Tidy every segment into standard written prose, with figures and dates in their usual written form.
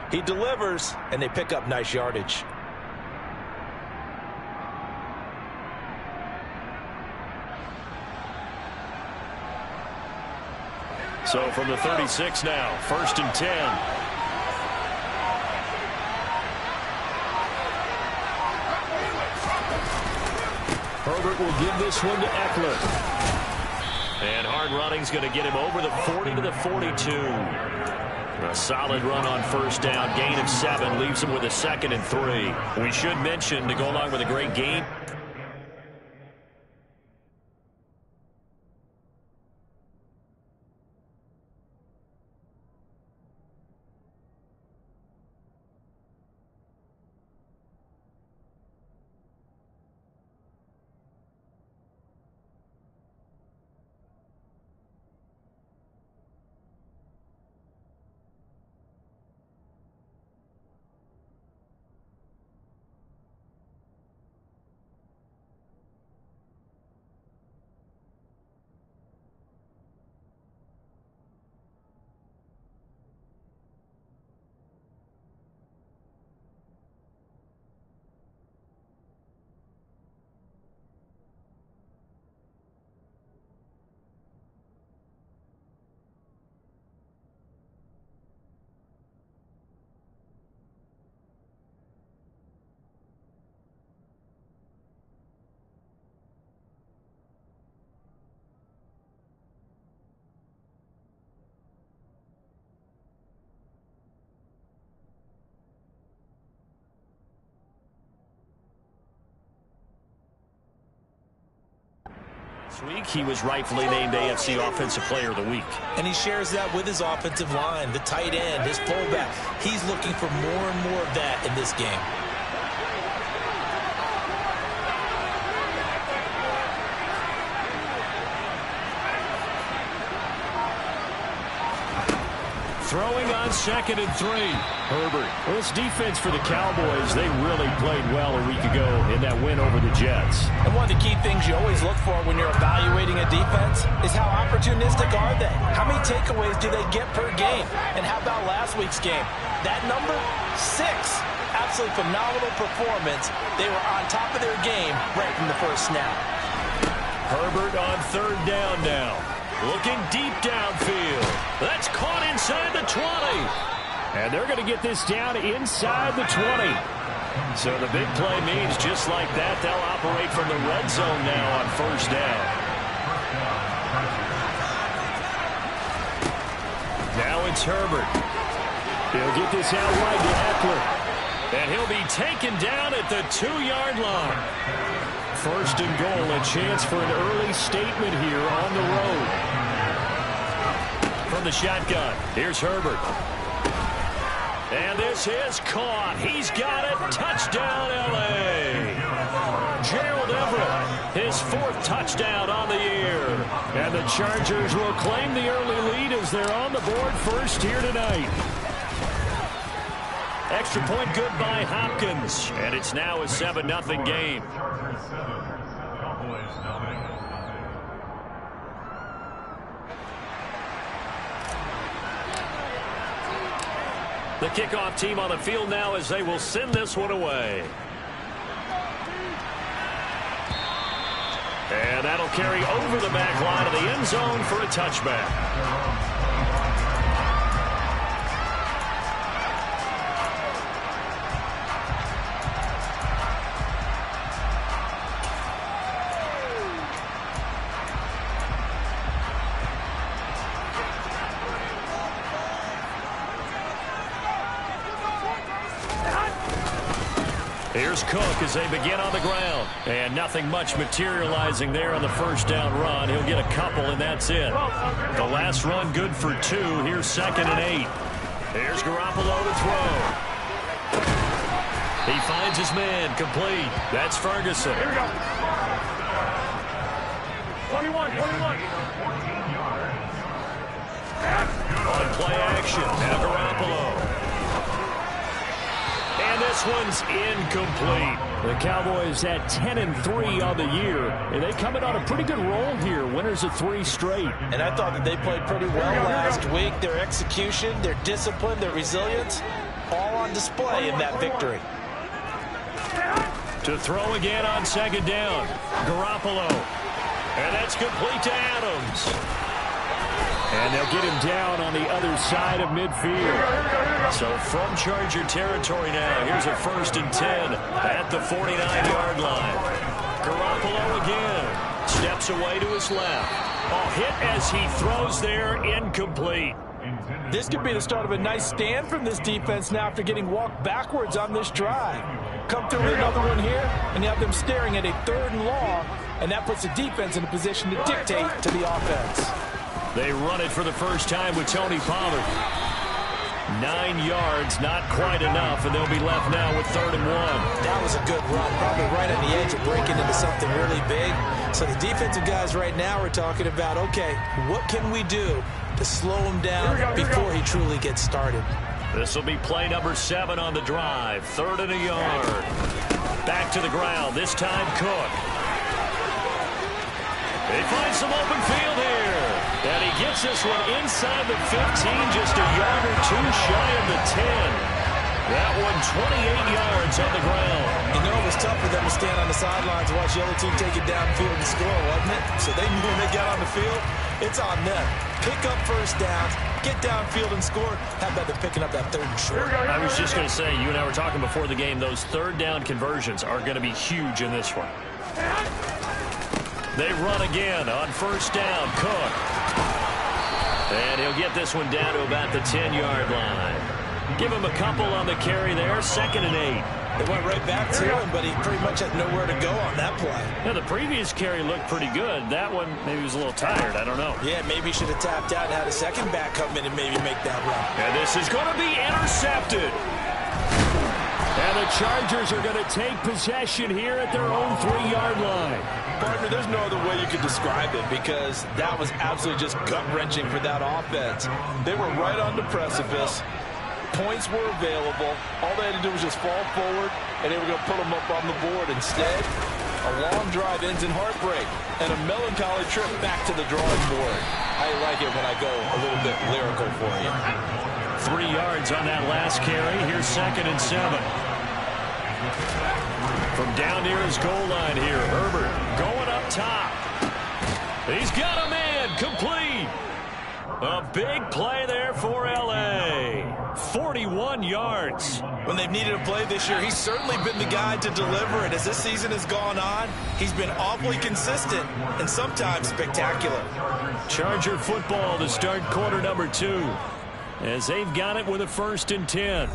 He delivers, and they pick up nice yardage. So from the 36 now, 1st and 10. Herbert will give this one to Eckler. And hard running's going to get him over the 40 to the 42. A solid run on 1st down. Gain of 7 leaves him with a 2nd and 3. We should mention, to go along with a great game, this week he was rightfully named AFC Offensive Player of the Week. And he shares that with his offensive line, the tight end, his fullback. He's looking for more and more of that in this game. Throwing on 2nd and 3. Herbert. Well, this defense for the Cowboys, they really played well a week ago in that win over the Jets. And one of the key things you always look for when you're evaluating a defense is how opportunistic are they? How many takeaways do they get per game? And how about last week's game? That number, 6. Absolutely phenomenal performance. They were on top of their game right from the first snap. Herbert on 3rd down now. Looking deep downfield. That's caught inside the 20. And they're going to get this down inside the 20. So the big play means just like that, they'll operate from the red zone now on 1st down. Now it's Herbert. He'll get this out wide to Eckler. And he'll be taken down at the 2-yard line. 1st and goal, a chance for an early statement here on the road. From the shotgun, here's Herbert. And this is caught. He's got it. Touchdown, L.A. Gerald Everett, his 4th touchdown on the year. And the Chargers will claim the early lead as they're on the board first here tonight. Extra point good by Hopkins. And it's now a 7-0 game. The kickoff team on the field now as they will send this one away. And that'll carry over the back line of the end zone for a touchback. Here's Cook as they begin on the ground. And nothing much materializing there on the 1st down run. He'll get a couple, and that's it. The last run good for 2. Here's 2nd and 8. Here's Garoppolo to throw. He finds his man, complete. That's Ferguson. Here we go. 21. On play action, now Garoppolo. And this one's incomplete. The Cowboys at 10-3 on the year, and they come in on a pretty good roll here. Winners of 3 straight. And I thought that they played pretty well last week. Their execution, their discipline, their resilience, all on display in that victory. To throw again on second down. Garoppolo. And that's complete to Adams. And they'll get him down on the other side of midfield. So from Charger territory now, here's a 1st and 10 at the 49-yard line. Garoppolo again. Steps away to his left. Oh, hit as he throws there, incomplete. This could be the start of a nice stand from this defense now after getting walked backwards on this drive. Come through with another one here, and you have them staring at a 3rd and long, and that puts the defense in a position to dictate to the offense. They run it for the first time with Tony Pollard. 9 yards, not quite enough, and they'll be left now with 3rd and 1. That was a good run, probably right on the edge of breaking into something really big. So the defensive guys right now are talking about, okay, what can we do to slow him down before he truly gets started? This will be play number 7 on the drive. 3rd and a yard. Back to the ground, this time Cook. He finds some open field here. And he gets this one inside the 15, just a yard or 2 shy of the 10. That one 28 yards on the ground. You know, it was tough for them to stand on the sidelines and watch the other team take it downfield and score, wasn't it? So they knew when they got on the field, it's on them. Pick up first downs, get downfield and score. How about them picking up that 3rd and short? I was just going to say, you and I were talking before the game, those 3rd down conversions are going to be huge in this one. They run again on 1st down, Cook. And he'll get this one down to about the 10-yard line. Give him a couple on the carry there, 2nd and 8. They went right back to him, but he pretty much had nowhere to go on that play. Yeah, the previous carry looked pretty good. That one, maybe he was a little tired. I don't know. Yeah, maybe he should have tapped out and had a second back come in and maybe make that run. And this is going to be intercepted. And the Chargers are going to take possession here at their own 3-yard line. Partner, there's no other way you could describe it because that was absolutely just gut-wrenching for that offense. They were right on the precipice. Points were available. All they had to do was just fall forward, and they were going to put them up on the board. Instead, a long drive ends in heartbreak and a melancholy trip back to the drawing board. I like it when I go a little bit lyrical for you. 3 yards on that last carry. Here's 2nd and 7. From down near his goal line here, Herbert going up top. He's got a man, complete. A big play there for L.A. 41 yards. When they've needed a play this year, he's certainly been the guy to deliver it. As this season has gone on, he's been awfully consistent and sometimes spectacular. Charger football to start quarter number 2 as they've got it with a 1st and 10.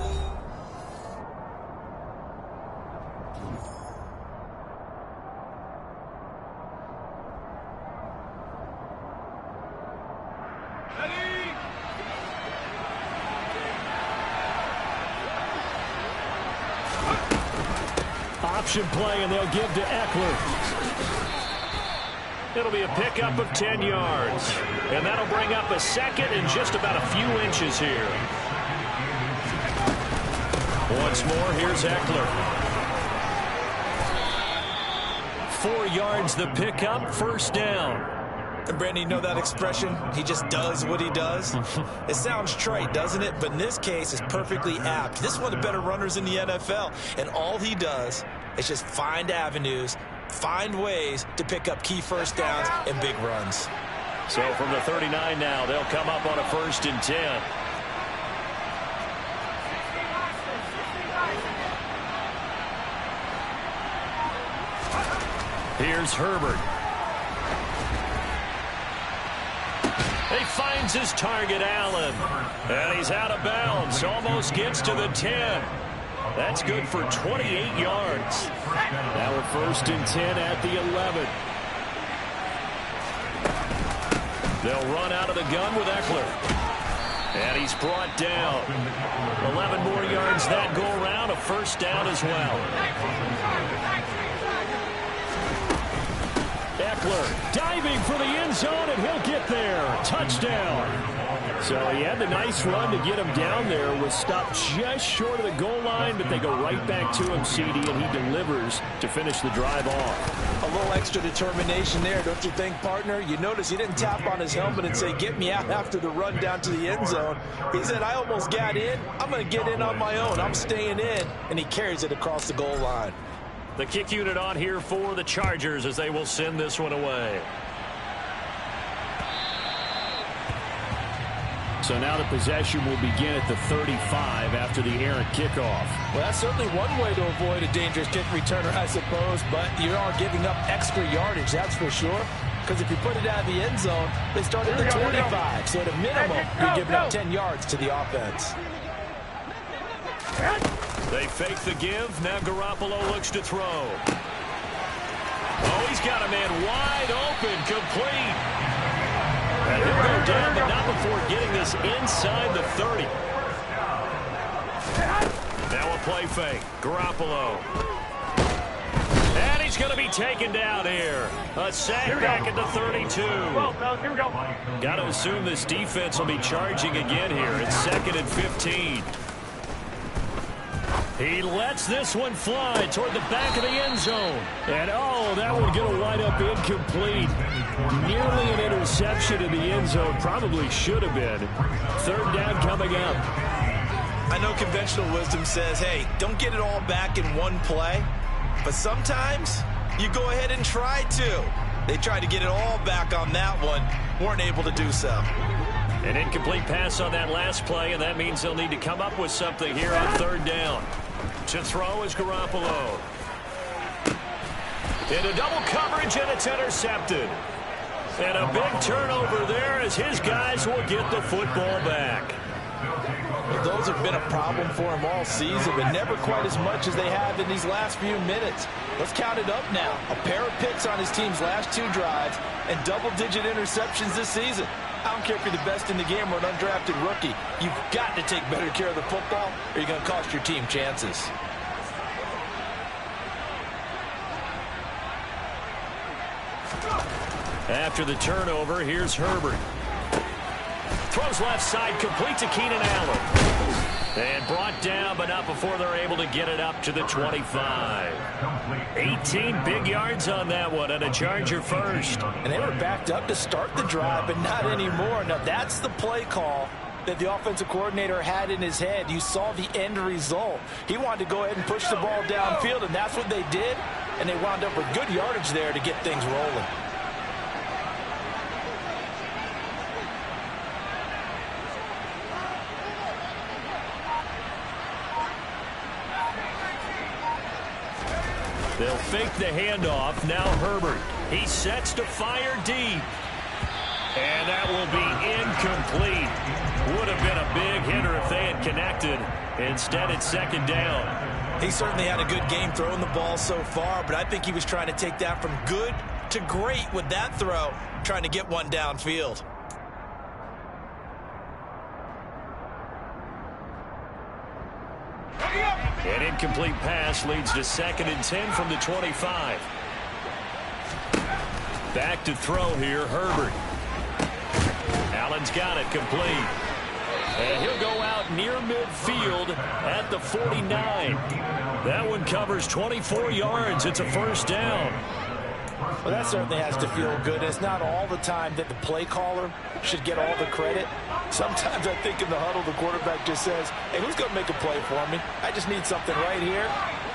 Option play, and they'll give to Eckler. It'll be a pickup of 10 yards. And that'll bring up a 2nd and just about a few inches here. Once more, here's Eckler. 4 yards the pickup, 1st down. And Brandon, you know that expression? He just does what he does. It sounds trite, doesn't it? But in this case, it's perfectly apt. This is one of the better runners in the NFL. And all he does is just find avenues, find ways to pick up key 1st downs and big runs. So from the 39 now, they'll come up on a 1st and 10. Here's Herbert. He finds his target, Allen. And he's out of bounds. Almost gets to the 10. That's good for 28 yards. Now a 1st and 10 at the 11. They'll run out of the gun with Eckler. And he's brought down. 11 more yards that go around. A 1st down as well. Eckler diving for the end zone, and he'll get there. Touchdown. So he had the nice run to get him down there, was stopped just short of the goal line, but they go right back to him, CD, and he delivers to finish the drive off. A little extra determination there, don't you think, partner? You notice he didn't tap on his helmet and say, get me out after the run down to the end zone. He said, I almost got in. I'm going to get in on my own. I'm staying in. And he carries it across the goal line. The kick unit on here for the Chargers as they will send this one away. So now the possession will begin at the 35 after the errant kickoff. Well, that's certainly one way to avoid a dangerous kick returner, I suppose, but you are giving up extra yardage, that's for sure. Because if you put it out of the end zone, they start at the 25. So at a minimum, you're giving up 10 yards to the offense. They fake the give. Now Garoppolo looks to throw. Oh, he's got a man wide open, complete. And he'll go down, but not before getting this inside the 30. Now a play fake. Garoppolo. And he's going to be taken down here. A sack back at the 32. Got to assume this defense will be charging again here. It's 2nd and 15. He lets this one fly toward the back of the end zone. And, oh, that one going to wind up incomplete. Nearly an interception in the end zone. Probably should have been. 3rd down coming up. I know conventional wisdom says, hey, don't get it all back in one play. But sometimes you go ahead and try to. They tried to get it all back on that one. Weren't able to do so. An incomplete pass on that last play, and that means they'll need to come up with something here on 3rd down. To throw is Garoppolo. Into double coverage, and it's intercepted. And a big turnover there as his guys will get the football back. Well, those have been a problem for him all season, but never quite as much as they have in these last few minutes. Let's count it up now. A pair of picks on his team's last 2 drives and double-digit interceptions this season. I don't care if you're the best in the game or an undrafted rookie. You've got to take better care of the football or you're going to cost your team chances. After the turnover, here's Herbert. Throws left side, complete to Keenan Allen. And brought down, but not before they're able to get it up to the 25. 18 big yards on that one, and a Charger first. And they were backed up to start the drive, but not anymore. Now, that's the play call that the offensive coordinator had in his head. You saw the end result. He wanted to go ahead and push the ball downfield, and that's what they did. And they wound up with good yardage there to get things rolling. They'll fake the handoff. Now Herbert. He sets to fire deep. And that will be incomplete. Would have been a big hitter if they had connected. Instead, it's 2nd down. He certainly had a good game throwing the ball so far, but I think he was trying to take that from good to great with that throw, trying to get one downfield. An incomplete pass leads to 2nd and 10 from the 25. Back to throw here, Herbert. Allen's got it complete. And he'll go out near midfield at the 49. That one covers 24 yards. It's a 1st down. Well, that certainly has to feel good. It's not all the time that the play caller should get all the credit. Sometimes I think in the huddle, the quarterback just says, hey, who's going to make a play for me? I just need something right here.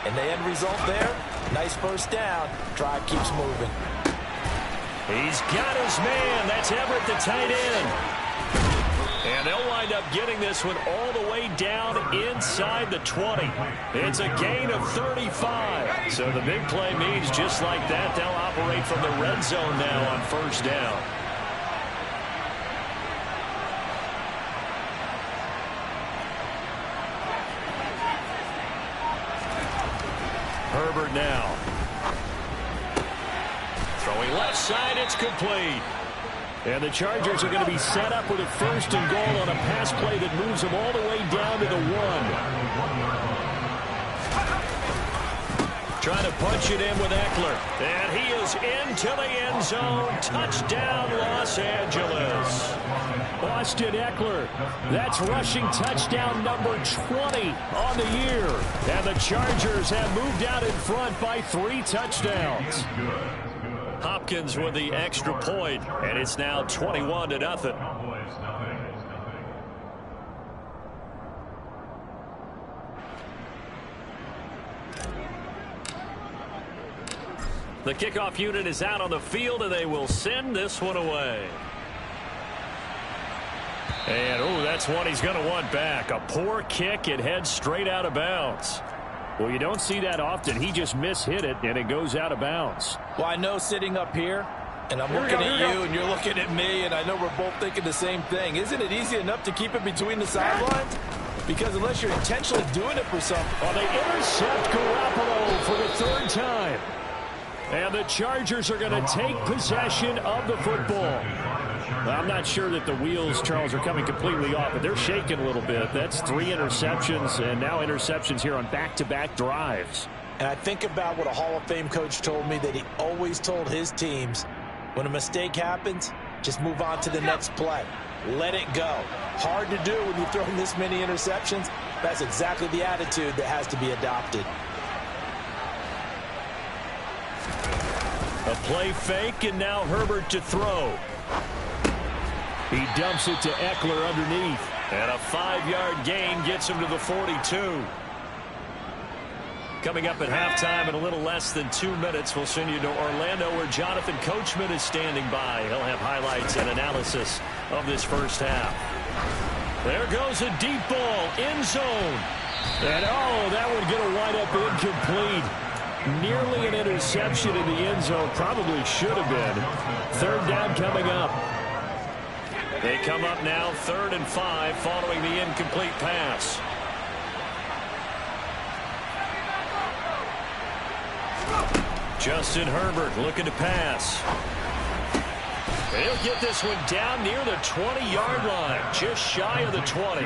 And the end result there, nice 1st down. Drive keeps moving. He's got his man. That's Everett, the tight end. And they'll wind up getting this one all the way down inside the 20. It's a gain of 35. So the big play means just like that, they'll operate from the red zone now on 1st down. Herbert now. Throwing left side, it's complete. And the Chargers are going to be set up with a 1st and goal on a pass play that moves them all the way down to the 1. Trying to punch it in with Eckler. And he is into the end zone. Touchdown, Los Angeles. Austin Eckler. That's rushing touchdown number 20 on the year. And the Chargers have moved out in front by 3 touchdowns. Hopkins with the extra point, and it's now 21-0. The kickoff unit is out on the field, and they will send this one away. And, oh, that's one he's going to want back. A poor kick. It heads straight out of bounds. Well, you don't see that often. He just mishit it, and it goes out of bounds. Well, I know sitting up here, and I'm looking at you, and you're looking at me, and I know we're both thinking the same thing. Isn't it easy enough to keep it between the sidelines? Because unless you're intentionally doing it for something. Well, they intercept Garoppolo for the 3rd time. And the Chargers are going to take possession of the football. Well, I'm not sure that the wheels, Charles, are coming completely off, but they're shaking a little bit. That's 3 interceptions, and now interceptions here on back-to-back drives. And I think about what a Hall of Fame coach told me, that he always told his teams, when a mistake happens, just move on to the next play. Let it go. Hard to do when you're throwing this many interceptions. That's exactly the attitude that has to be adopted. A play fake, and now Herbert to throw. He dumps it to Eckler underneath. And a 5-yard gain gets him to the 42. Coming up at halftime in a little less than 2 minutes, we'll send you to Orlando, where Jonathan Coachman is standing by. He'll have highlights and analysis of this first half. There goes a deep ball, end zone. And, oh, that one going to wind up incomplete. Nearly an interception in the end zone. Probably should have been. 3rd down coming up. They come up now 3rd and 5 following the incomplete pass. Justin Herbert looking to pass. He'll get this one down near the 20-yard line, just shy of the 20.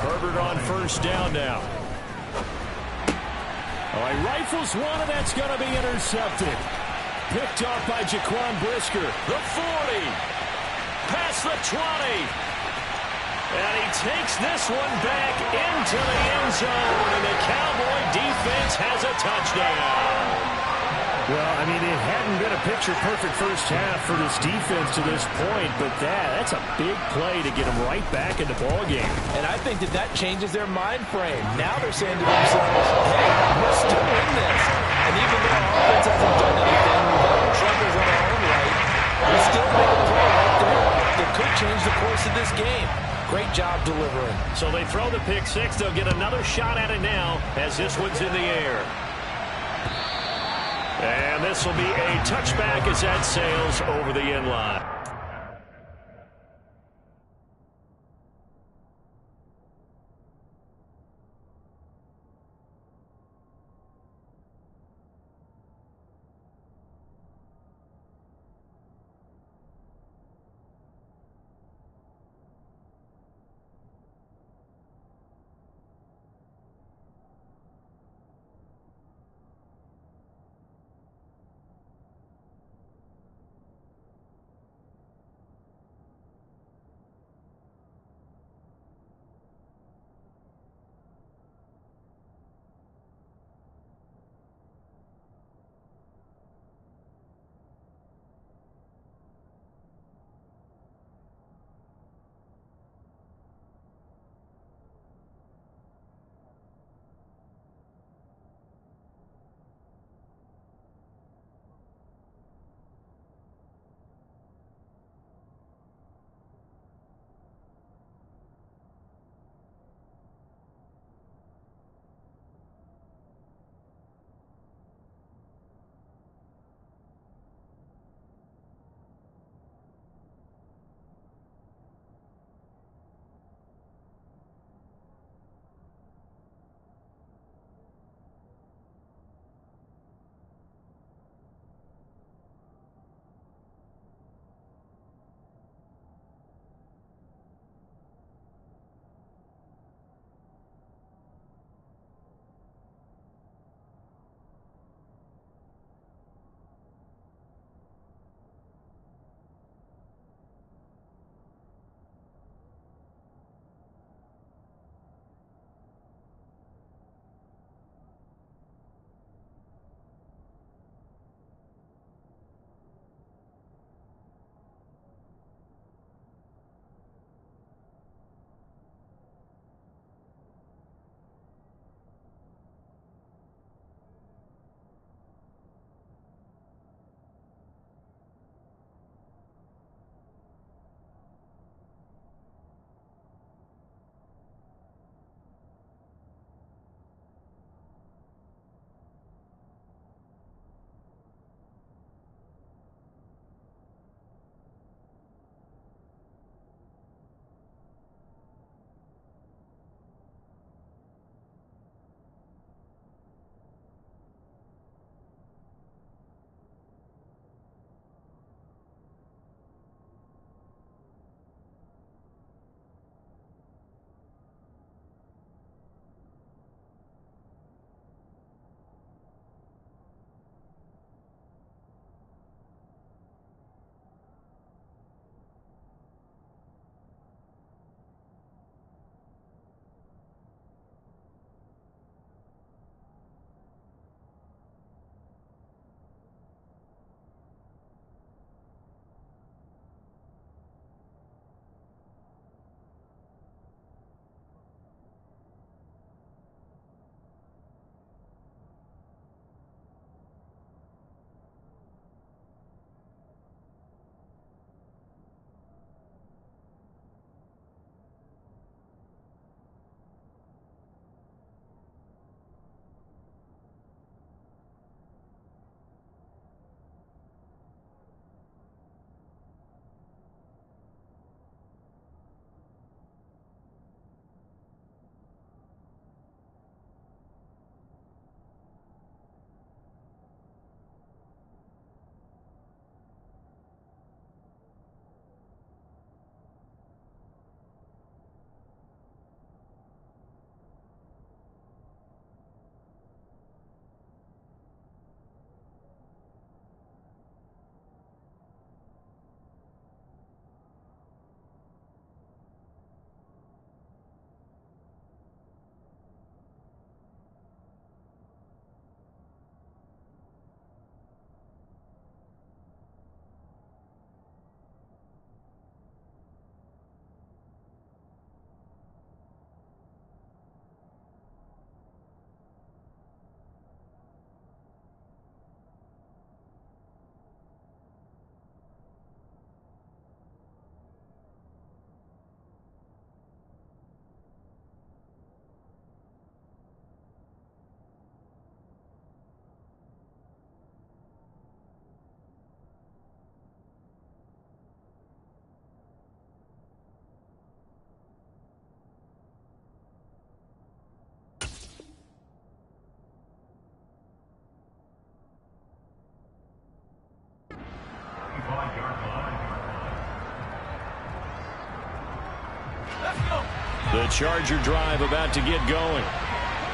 Herbert on 1st down now. Oh, he rifles one, and that's going to be intercepted. Picked off by Jaquan Brisker. The 40. Past the 20. And he takes this one back into the end zone, and the Cowboy defense has a touchdown. Well, I mean, it hadn't been a picture-perfect first half for this defense to this point, but that's a big play to get them right back in the ballgame. And I think that changes their mind frame. Now they're saying to themselves, hey, we're still in this. And even though our offense hasn't done anything, we've had our troubles on our own right, we still make a play right there that could change the course of this game. Great job delivering. So they throw the pick 6. They'll get another shot at it now as this one's in the air. And this will be a touchback as that sails over the end line. The Charger drive about to get going.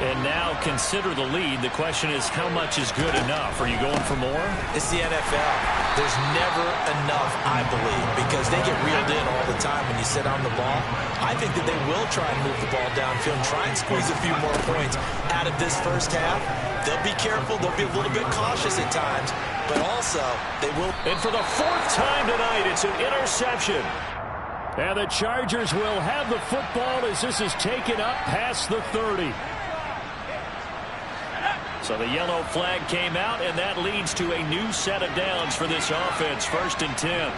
And now consider the lead. The question is, how much is good enough? Are you going for more? It's the NFL. There's never enough, I believe, because they get reeled in all the time when you sit on the ball. I think that they will try and move the ball downfield and try and squeeze a few more points out of this first half. They'll be careful. They'll be a little bit cautious at times, but also they will. And for the fourth time tonight, it's an interception. And the Chargers will have the football as this is taken up past the 30. So the yellow flag came out, and that leads to a new set of downs for this offense. 1st and 10.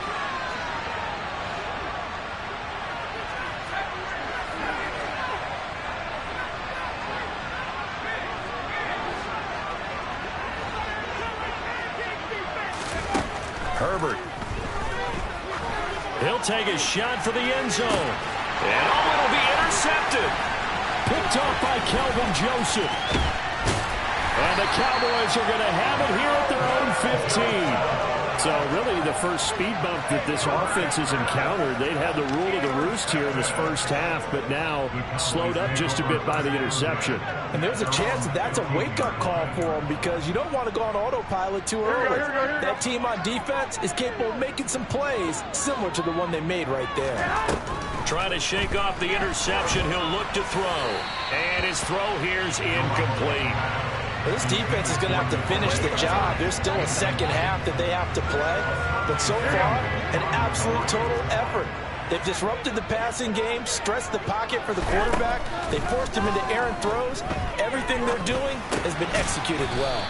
Herbert. He'll take a shot for the end zone. And it'll be intercepted. Picked off by Kelvin Joseph. And the Cowboys are going to have it here at their own 15. So really the first speed bump that this offense has encountered. They'd had the rule of the roost here in this first half, but now slowed up just a bit by the interception. And there's a chance that that's a wake-up call for them, because you don't want to go on autopilot too early. That team on defense is capable of making some plays similar to the one they made right there. Trying to shake off the interception. He'll look to throw. And his throw here's incomplete. This defense is going to have to finish the job. There's still a second half that they have to play. But so far, an absolute total effort. They've disrupted the passing game, stressed the pocket for the quarterback. They forced him into errant throws. Everything they're doing has been executed well.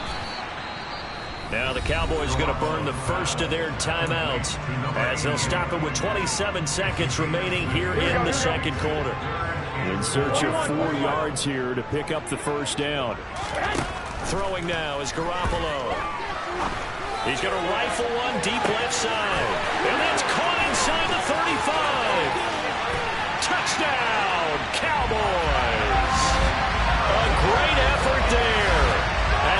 Now the Cowboys going to burn the first of their timeouts as they'll stop it with 27 seconds remaining here in the second quarter. In search of 4 yards here to pick up the first down. Throwing now is Garoppolo. He's going to rifle one deep left side. And that's caught inside the 35. Touchdown, Cowboys. A great effort there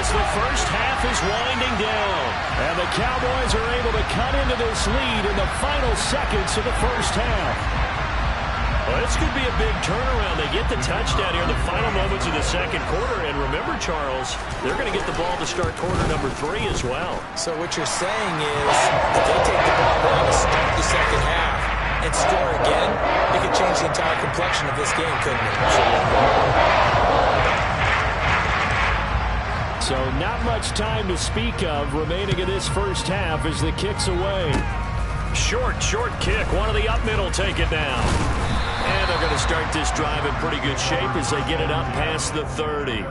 as the first half is winding down. And the Cowboys are able to cut into this lead in the final seconds of the first half. Well, this could be a big turnaround. They get the touchdown here in the final moments of the second quarter. And remember, Charles, they're going to get the ball to start quarter number 3 as well. So what you're saying is if they take the ball down to start the second half and score again, it could change the entire complexion of this game, couldn't it? So not much time to speak of remaining in this first half as the kick's away. Short kick. One of the up middle take it down. And they're going to start this drive in pretty good shape as they get it up past the 30.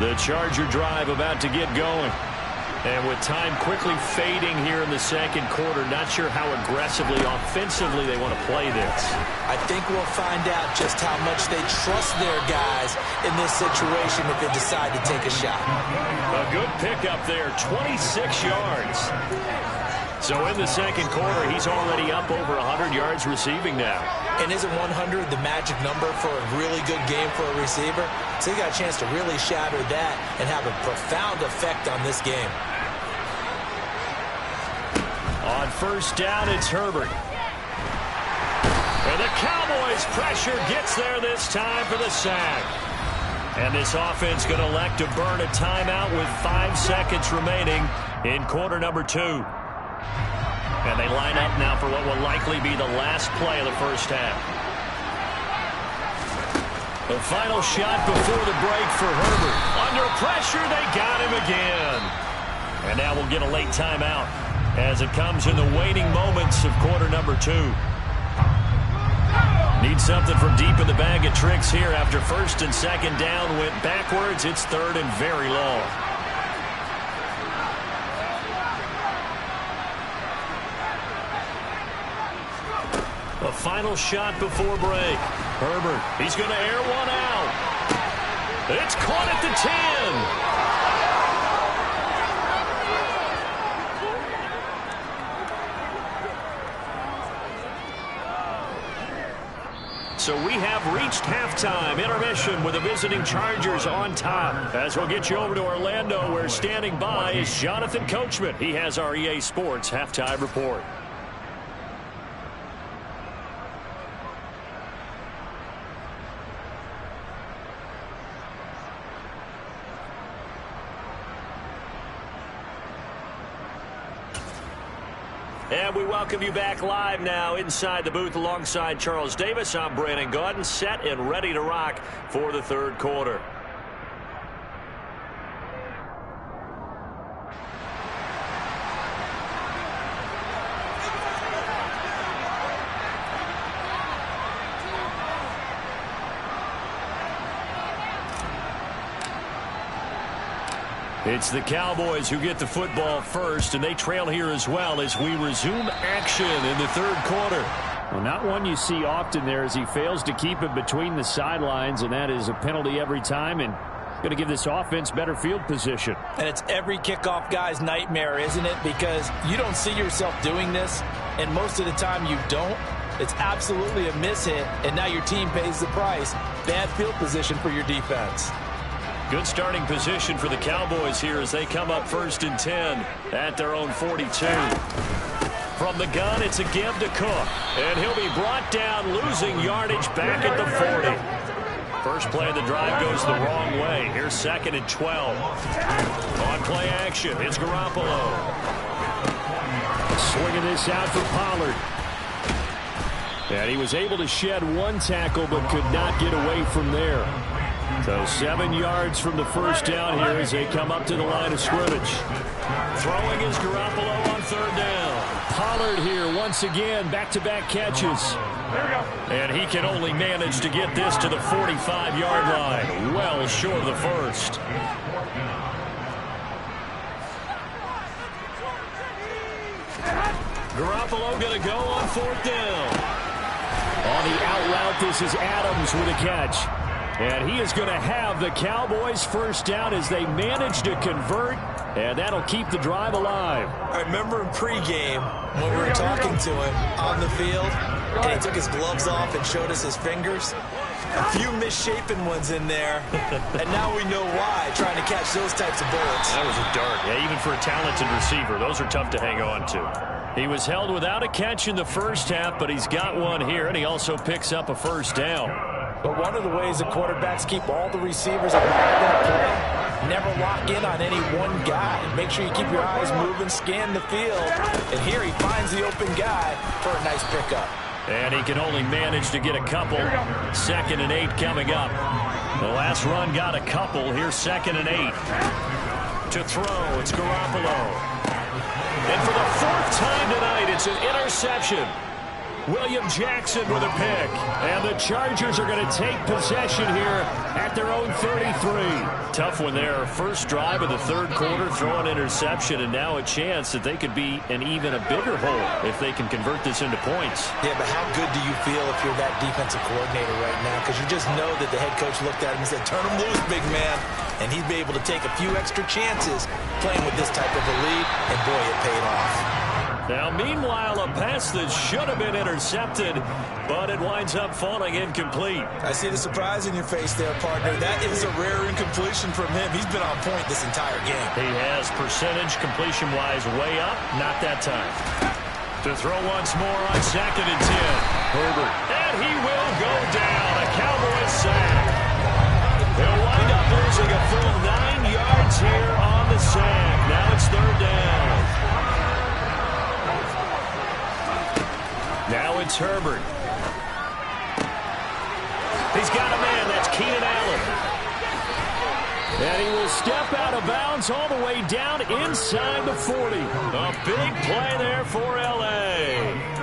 The Charger drive about to get going. And with time quickly fading here in the second quarter, not sure how aggressively, offensively they want to play this. I think we'll find out just how much they trust their guys in this situation if they decide to take a shot. A good pickup there, 26 yards. So in the second quarter, he's already up over 100 yards receiving now. And isn't 100 the magic number for a really good game for a receiver? So he got a chance to really shatter that and have a profound effect on this game. On first down, it's Herbert. And the Cowboys' pressure gets there this time for the sack. And this offense going to elect to burn a timeout with 5 seconds remaining in quarter number 2. And they line up now for what will likely be the last play of the first half. The final shot before the break for Herbert. Under pressure, they got him again. And now we'll get a late timeout as it comes in the waning moments of quarter number 2. Need something from deep in the bag of tricks here after first and second down went backwards. It's third and very long. A final shot before break. Herbert, he's going to air one out. It's caught at the 10. So we have reached halftime. Intermission with the visiting Chargers on top. As we'll get you over to Orlando, where standing by is Jonathan Coachman. He has our EA Sports halftime report. And we welcome you back live now inside the booth alongside Charles Davis. I'm Brandon Gaudin, set and ready to rock for the third quarter. It's the Cowboys who get the football first, and they trail here as well as we resume action in the third quarter. Well, not one you see often there as he fails to keep it between the sidelines, and that is a penalty every time, and going to give this offense better field position. And it's every kickoff guy's nightmare, isn't it? Because you don't see yourself doing this, and most of the time you don't. It's absolutely a mishit, and now your team pays the price. Bad field position for your defense. Good starting position for the Cowboys here as they come up 1st and 10 at their own 42. From the gun, it's a give to Cook, and he'll be brought down, losing yardage back at the 40. First play of the drive goes the wrong way. Here's 2nd and 12. On play action, it's Garoppolo. Swinging this out for Pollard. And he was able to shed one tackle but could not get away from there. So 7 yards from the first down here as they come up to the line of scrimmage. Throwing is Garoppolo on 3rd down. Pollard here once again, back-to-back catches. And he can only manage to get this to the 45-yard line, well short of the first. Garoppolo going to go on 4th down. On the out route, this is Adams with a catch. And he is going to have the Cowboys first down as they manage to convert, and that'll keep the drive alive. I remember in pregame when we were talking to him on the field, and he took his gloves off and showed us his fingers. A few misshapen ones in there, and now we know why, trying to catch those types of bullets. That was a dart. Yeah, even for a talented receiver, those are tough to hang on to. He was held without a catch in the first half, but he's got one here, and he also picks up a first down. But one of the ways the quarterbacks keep all the receivers involved in a play, never lock in on any one guy. Make sure you keep your eyes moving, scan the field. And here he finds the open guy for a nice pickup. And he can only manage to get a couple. 2nd and 8 coming up. The last run got a couple. Here's 2nd and 8. To throw, it's Garoppolo. And for the 4th time tonight, it's an interception. William Jackson with a pick. And the Chargers are going to take possession here at their own 33. Tough one there. First drive of the third quarter, throw an interception, and now a chance that they could be in even a bigger hole if they can convert this into points. Yeah, but how good do you feel if you're that defensive coordinator right now? Because you just know that the head coach looked at him and said, turn him loose, big man. And he'd be able to take a few extra chances playing with this type of a lead, and boy, it paid off. Now, meanwhile, a pass that should have been intercepted, but it winds up falling incomplete. I see the surprise in your face there, partner. That is a rare incompletion from him. He's been on point this entire game. He has percentage completion-wise way up, not that time. To throw once more on 2nd and 10. Herbert. And he will go down. A Cowboys sack. They'll wind up losing a full 9 yards here on the sack. Now it's 3rd down. Now it's Herbert. He's got a man. That's Keenan Allen. And he will step out of bounds all the way down inside the 40. A big play there for L.A.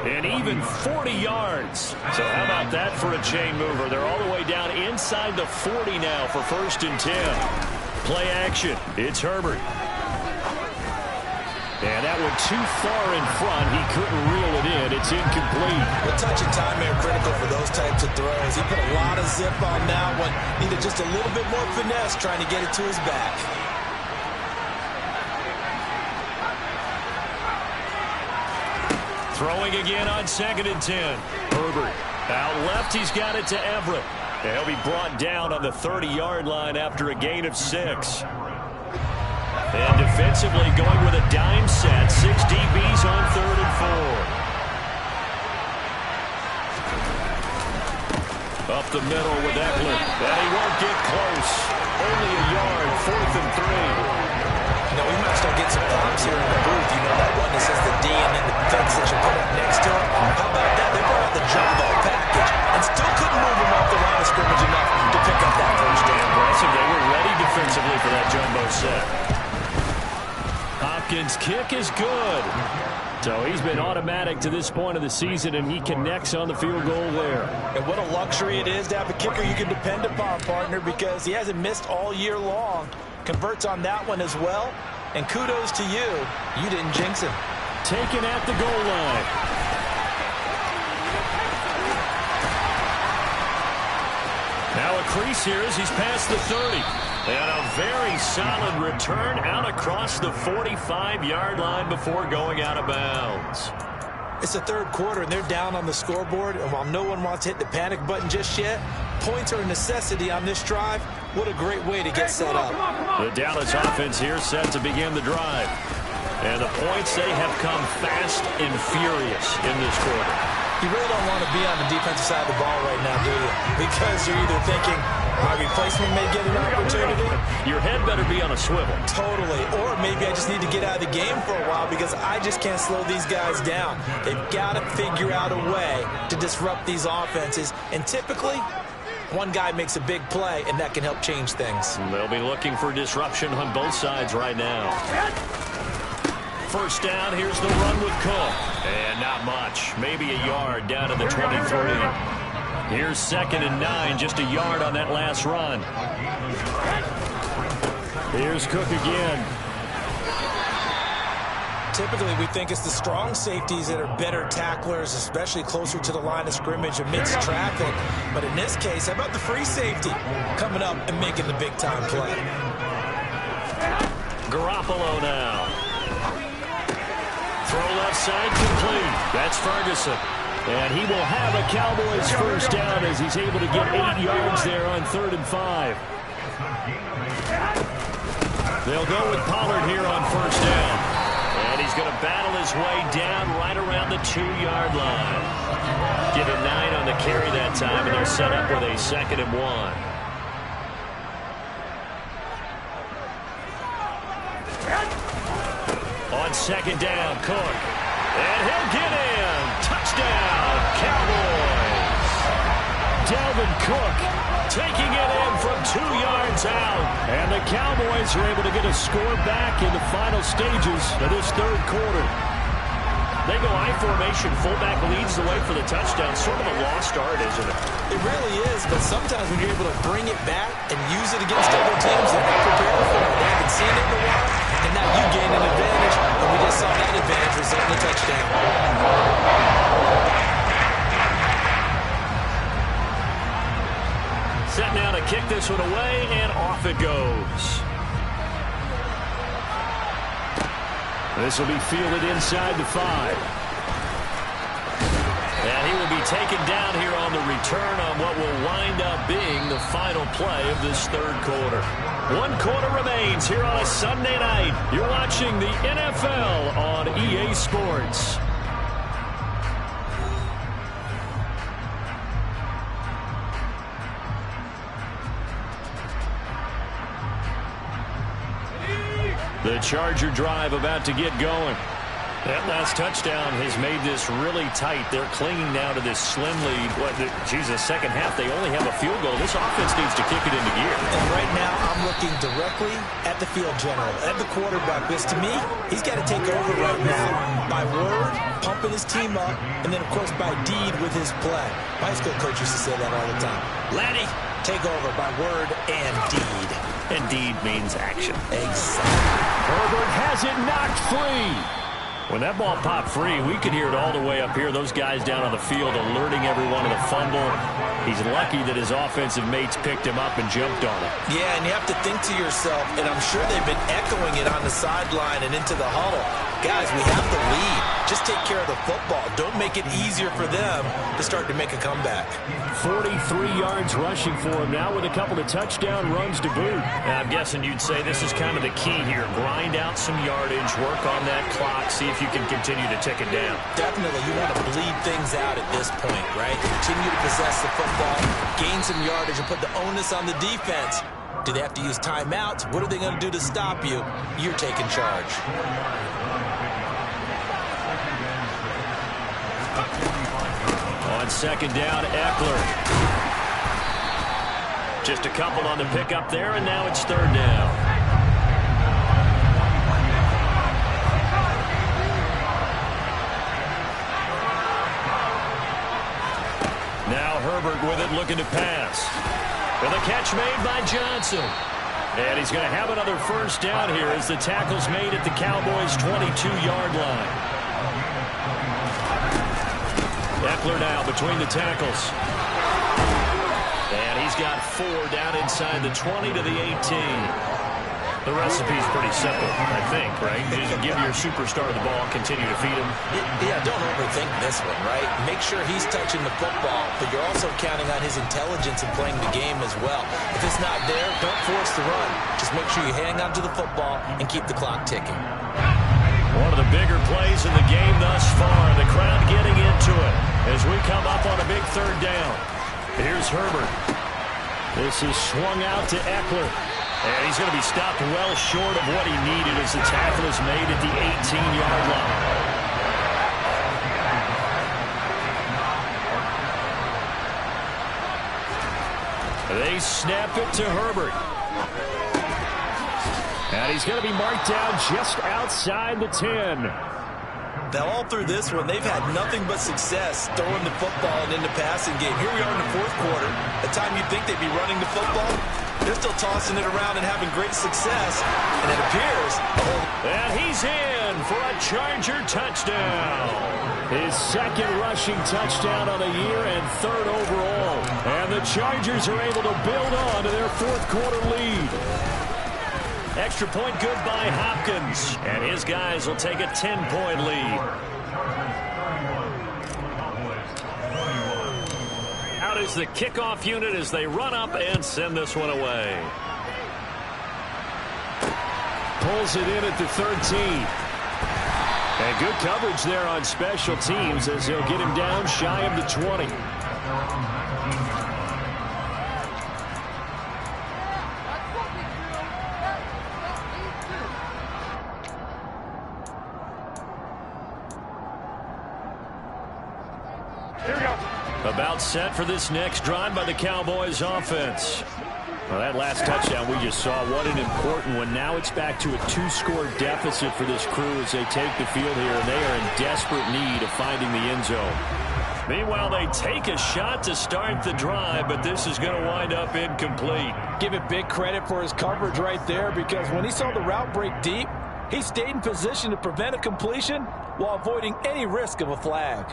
And even 40 yards. So how about that for a chain mover? They're all the way down inside the 40 now for 1st and 10. Play action. It's Herbert. And that one too far in front. He couldn't reel it in. It's incomplete. The touch and time are critical for those types of throws. He put a lot of zip on that one. Needed just a little bit more finesse trying to get it to his back. Throwing again on 2nd and 10. Herbert. Out left, he's got it to Everett. And he'll be brought down on the 30-yard line after a gain of 6. And defensively going with a dime set. 6 DBs on 3rd and 4. Up the middle with Eckler. And he won't get close. Only a yard, 4th and 3. You know, we might start getting some props here in the booth. You know, that one that says the D and then the fence that you put up next to it. How about that? They brought out the jumbo package and still couldn't move him off the line of scrimmage enough to pick up that first down. Impressive. They were ready defensively for that jumbo set. Hopkins' kick is good. So he's been automatic to this point of the season, and he connects on the field goal there. And what a luxury it is to have a kicker you can depend upon, partner, because he hasn't missed all year long. Converts on that one as well. And kudos to you. You didn't jinx him. Taken at the goal line. Now a crease here as he's past the 30. And a very solid return out across the 45-yard line before going out of bounds. It's the third quarter, and they're down on the scoreboard. And while no one wants to hit the panic button just yet, points are a necessity on this drive. What a great way to get set up. The Dallas offense here set to begin the drive. And the points, they have come fast and furious in this quarter. You really don't want to be on the defensive side of the ball right now, do you? Because you're either thinking, my replacement may get an opportunity. Your head better be on a swivel. Totally. Or maybe I just need to get out of the game for a while because I just can't slow these guys down. They've got to figure out a way to disrupt these offenses. And typically, one guy makes a big play, and that can help change things. They'll be looking for disruption on both sides right now. First down, here's the run with Cook. And not much. Maybe a yard down to the 23. Here's 2nd and 9, just a yard on that last run. Here's Cook again. Typically, we think it's the strong safeties that are better tacklers, especially closer to the line of scrimmage amidst traffic. But in this case, how about the free safety coming up and making the big-time play? Garoppolo now. Throw left side complete. That's Ferguson. And he will have a Cowboys first down as he's able to get 8 yards there on 3rd and 5. They'll go with Pollard here on first down. And he's going to battle his way down right around the 2-yard line. Get a 9 on the carry that time, and they're set up with a 2nd and 1. On 2nd down, Cook. And he'll get in. Touchdown, Cowboys. Dalvin Cook taking it in from 2 yards out. And the Cowboys are able to get a score back in the final stages of this third quarter. They go I formation. Fullback leads the way for the touchdown. Sort of a lost art, isn't it? It really is, but sometimes when you're able to bring it back and use it against other teams, they're not prepared for it. They haven't seen it in a while, and now you gain an advantage, and we just saw that advantage result in a touchdown. Set now to kick this one away, and off it goes. This will be fielded inside the 5. And he will be taken down here on the return on what will wind up being the final play of this third quarter. 1 quarter remains here on a Sunday night. You're watching the NFL on EA Sports. The Charger drive about to get going. That last touchdown has made this really tight. They're clinging now to this slim lead. Second half, they only have a field goal. This offense needs to kick it into gear. And right now, I'm looking directly at the field general, at the quarterback. Because to me, he's got to take over right now. By word, pumping his team up, and then, of course, by deed with his play. My high school coach used to say that all the time. Laddie, take over by word and deed. And deed means action. Exactly. Herbert has it knocked free. When that ball popped free, we could hear it all the way up here. Those guys down on the field alerting everyone of the fumble. He's lucky that his offensive mates picked him up and jumped on it. Yeah, and you have to think to yourself, and I'm sure they've been echoing it on the sideline and into the huddle. Guys, we have the lead. Just take care of the football. Don't make it easier for them to start to make a comeback. 43 yards rushing for him now with a couple of touchdown runs to boot. Now, I'm guessing you'd say this is kind of the key here. Grind out some yardage, work on that clock, see if you can continue to tick it down. Definitely, you want to bleed things out at this point, right? Continue to possess the football, gain some yardage, and put the onus on the defense. Do they have to use timeouts? What are they going to do to stop you? You're taking charge. On second down, Eckler. Just a couple on the pickup there, and now it's third down. Now Herbert with it, looking to pass. And the catch made by Johnson. And he's going to have another first down here as the tackle's made at the Cowboys' 22-yard line. Eckler now between the tackles. And he's got 4 down inside the 20 to the 18. The recipe's pretty simple, I think, right? Just give your superstar the ball, continue to feed him. Yeah, don't overthink this one, right? Make sure he's touching the football, but you're also counting on his intelligence in playing the game as well. If it's not there, don't force the run. Just make sure you hang on to the football and keep the clock ticking. One of the bigger plays in the game thus far. The crowd getting into it as we come up on a big third down. Here's Herbert. This is swung out to Eckler. And he's going to be stopped well short of what he needed as the tackle is made at the 18-yard line. They snap it to Herbert. And he's going to be marked down just outside the 10. Now, all through this one, they've had nothing but success throwing the football and in the passing game. Here we are in the fourth quarter. The time you'd think they'd be running the football, they're still tossing it around and having great success. And it appears... And he's in for a Charger touchdown. His second rushing touchdown on the year and third overall. And the Chargers are able to build on to their fourth quarter lead. Extra point good by Hopkins. And his guys will take a 10-point lead. Out is the kickoff unit as they run up and send this one away. Pulls it in at the 13. And good coverage there on special teams as he'll get him down shy of the 20. About set for this next drive by the Cowboys offense. Well, that last touchdown we just saw, what an important one. Now it's back to a 2-score deficit for this crew as they take the field here, and they are in desperate need of finding the end zone. Meanwhile, they take a shot to start the drive, but this is going to wind up incomplete. Give it big credit for his coverage right there, because when he saw the route break deep, he stayed in position to prevent a completion while avoiding any risk of a flag.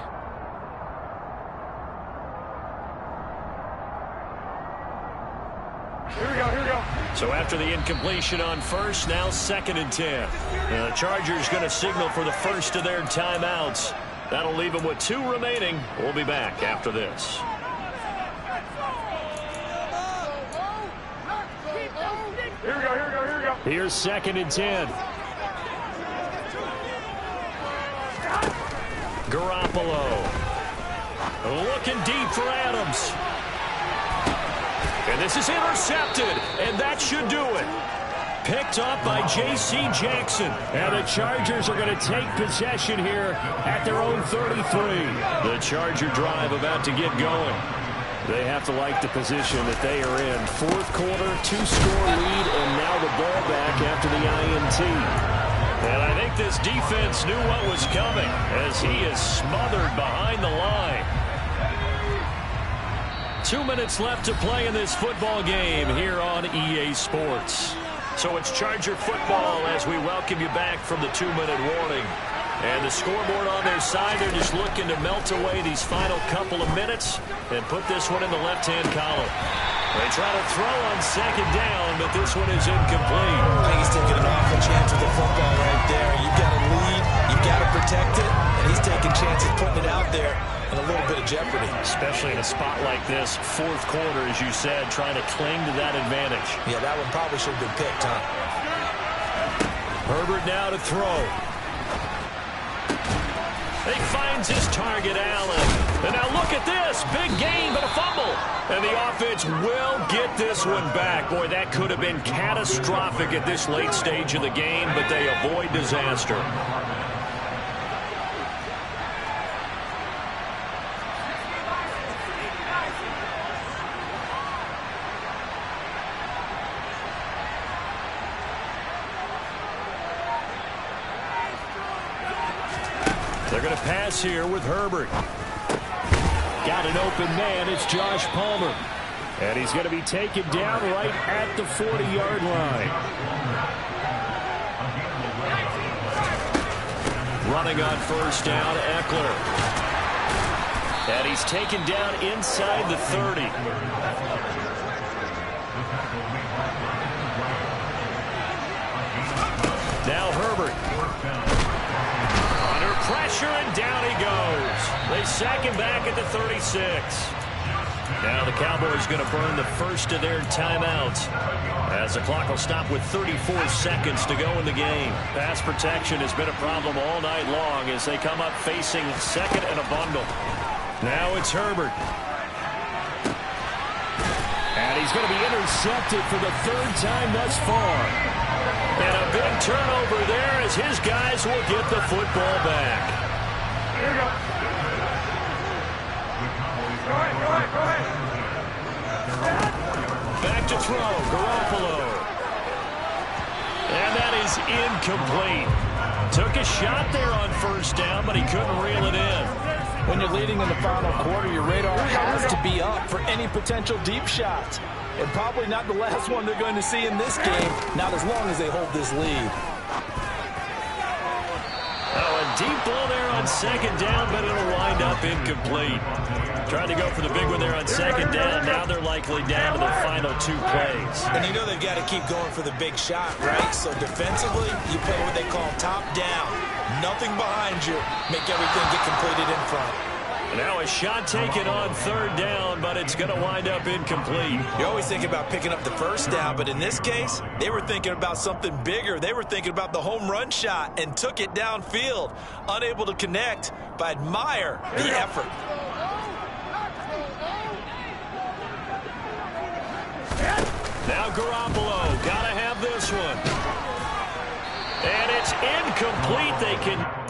Here we go. So after the incompletion on first, now 2nd and 10. The Chargers going to signal for the first of their timeouts. That'll leave them with 2 remaining. We'll be back after this. Here we go. Here's 2nd and 10. Garoppolo. Looking deep for Adams. And this is intercepted, and that should do it. Picked up by J.C. Jackson. And the Chargers are going to take possession here at their own 33. The Charger drive about to get going. They have to like the position that they are in. Fourth quarter, 2-score lead, and now the ball back after the INT. And I think this defense knew what was coming as he is smothered behind the line. 2 minutes left to play in this football game here on EA Sports. So it's Charger football as we welcome you back from the 2-minute warning. And the scoreboard on their side, they're just looking to melt away these final couple of minutes and put this one in the left-hand column. They try to throw on second down, but this one is incomplete. I think he's taking an awful chance with the football right there. You've got to lead, you've got to protect it, and he's taking chances putting it out there in a little bit of jeopardy. Especially in a spot like this, fourth quarter, as you said, trying to cling to that advantage. Yeah, that one probably should have been picked, huh? Herbert now to throw. He finds his target, Allen. And now look at this. Big gain, but a fumble. And the offense will get this one back. Boy, that could have been catastrophic at this late stage of the game, but they avoid disaster. They're going to pass here with Herbert. Got an open man. It's Josh Palmer. And he's going to be taken down right at the 40-yard line. Running on first down, Eckler. And he's taken down inside the 30. Now Herbert. Pressure, and down he goes. They sack him back at the 36. Now the Cowboys going to burn the first of their timeouts as the clock will stop with 34 seconds to go in the game. Pass protection has been a problem all night long as they come up facing second and a bundle. Now it's Herbert. And he's going to be intercepted for the third time thus far. And a big turnover there as his guys will get the football back. Here you go. Back to throw, Garoppolo. And that is incomplete. Took a shot there on first down, but he couldn't reel it in. When you're leading in the final quarter, your radar has to be up for any potential deep shots. And probably not the last one they're going to see in this game, not as long as they hold this lead. Oh, a deep ball there on second down, but it'll wind up incomplete. Trying to go for the big one there on second down. Now they're likely down to the final two plays. And you know they've got to keep going for the big shot, right? So defensively, you play what they call top down. Nothing behind you. Make everything get completed in front. Now a shot taken on third down, but it's going to wind up incomplete. You always think about picking up the first down, but in this case, they were thinking about something bigger. They were thinking about the home run shot and took it downfield. Unable to connect, but admire the effort. Now Garoppolo, got to have this one. And it's incomplete. They can...